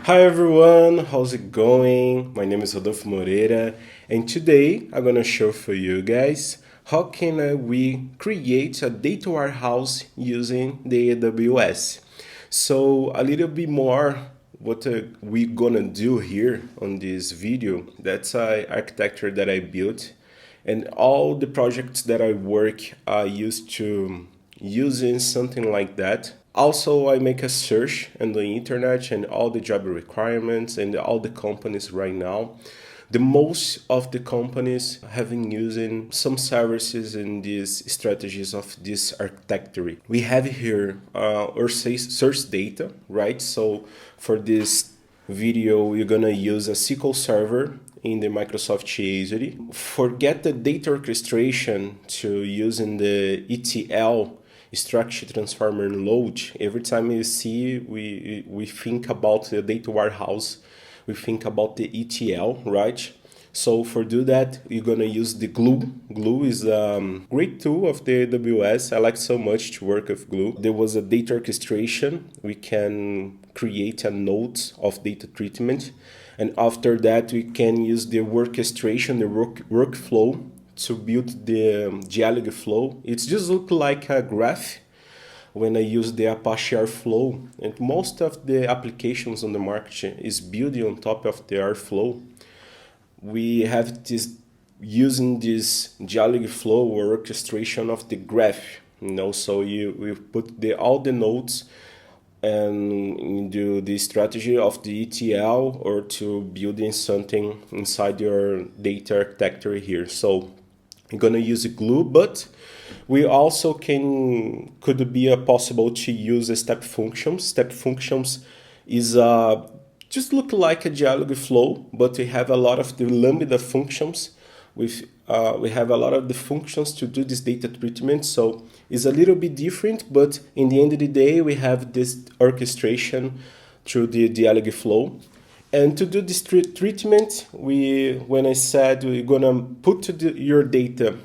Hi everyone, how's it going? My name is Rodolfo Moreira, and today I'm gonna show for you guys how can we create a data warehouse using the AWS. So a little bit more what we gonna do here on this video. That's architecture that I built, and all the projects that I work are used to using something like that. Also, I make a search on the internet and all the job requirements and all the companies right now. The most of the companies have been using some services in these strategies of this architecture. We have here our source data, right? So for this video, you're gonna use a SQL Server in the Microsoft Azure. Forget the data orchestration to using the ETL structure transformer and load. Every time you see we think about the data warehouse, we think about the ETL, right? So for do that, you're gonna use the Glue. Glue is a great tool of the AWS. I like so much to work with Glue. There was a data orchestration. We can create a node of data treatment, and after that we can use the orchestration, the workflow to build the dialog flow. It's just look like a graph when I use the Apache Airflow, and most of the applications on the market is building on top of the Airflow. We have this using this dialog flow or orchestration of the graph, so we put all the nodes and do the strategy of the ETL or to building something inside your data architecture here. So I'm gonna use a Glue, but we also could be possible to use a step functions. Step functions is just look like a dialog flow, but we have a lot of the Lambda functions. We have a lot of the functions to do this data treatment, so it's a little bit different, but in the end of the day, we have this orchestration through the dialog flow. And to do this treatment, when I said we're gonna put your data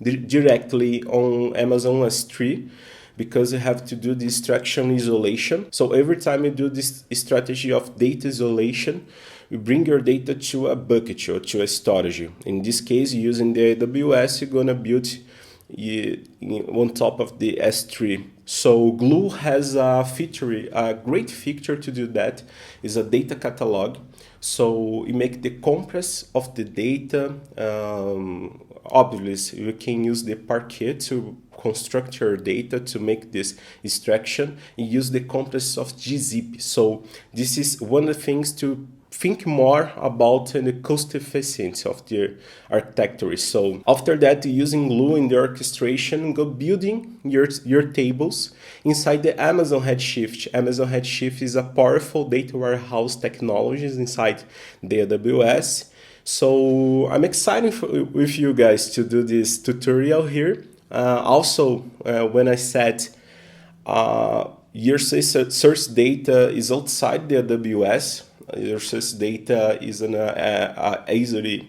directly on Amazon S3, because you have to do the extraction isolation. So every time you do this strategy of data isolation, you bring your data to a bucket or to a storage. In this case, using the AWS, you're gonna build on top of the S3. So Glue has a great feature to do that, is a data catalog. So you make the compress of the data. Obviously, you can use the Parquet to construct your data to make this extraction. You use the compress of gzip. So this is one of the things to think more about the cost efficiency of the architecture. So after that, using Glue in the orchestration, go building your tables inside the Amazon Redshift. Amazon Redshift is a powerful data warehouse technology inside the AWS. So I'm excited with you guys to do this tutorial here. When I said your source data is outside the AWS, your source data is an Azure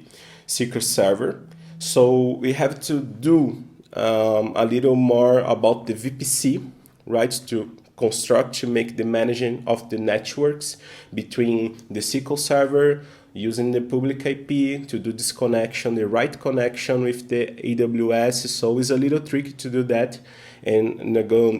SQL Server. So we have to do a little more about the VPC, right? To make the managing of the networks between the SQL Server, using the public IP to do this connection, the right connection with the AWS. So it's a little tricky to do that, and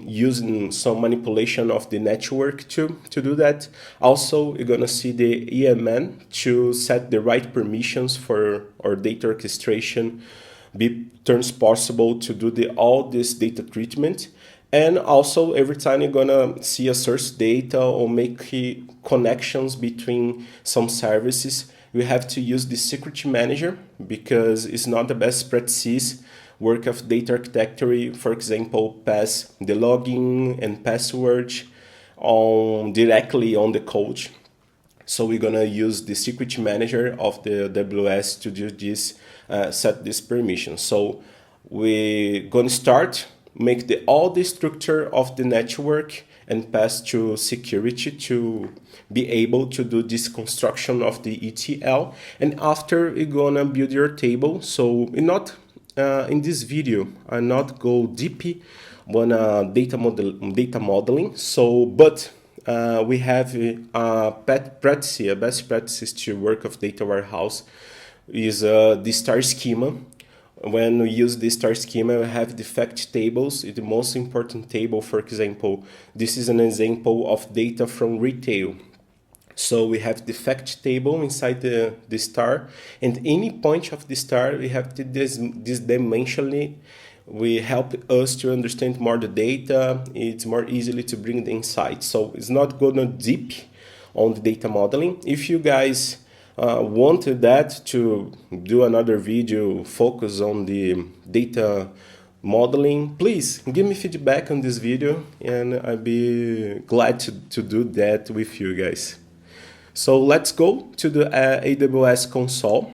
using some manipulation of the network to do that. Also, you're gonna see the EMN to set the right permissions for our data orchestration turns possible to do all this data treatment. And also, every time you're gonna see a source data or make connections between some services, you have to use the secret manager, because it's not the best practice work of data architecture. For example, pass the login and password directly on the code. So we're gonna use the secret manager of the AWS to do this, set this permission. So we're gonna start make all the structure of the network and pass to security to be able to do this construction of the ETL. And after you're gonna build your table. So in this video, I not go deep on data modeling. So, but we have a best practices to work of data warehouse is the star schema. When we use the star schema, we have the fact tables. The most important table, for example, this is an example of data from retail. So we have the fact table inside the star, and any point of the star, we have this dimensionally. We help us to understand more the data. It's more easily to bring the insights. So it's not gonna deep on the data modeling. If you guys wanted that to do another video focus on the data modeling, please give me feedback on this video, and I'll be glad to do that with you guys. So let's go to the AWS console.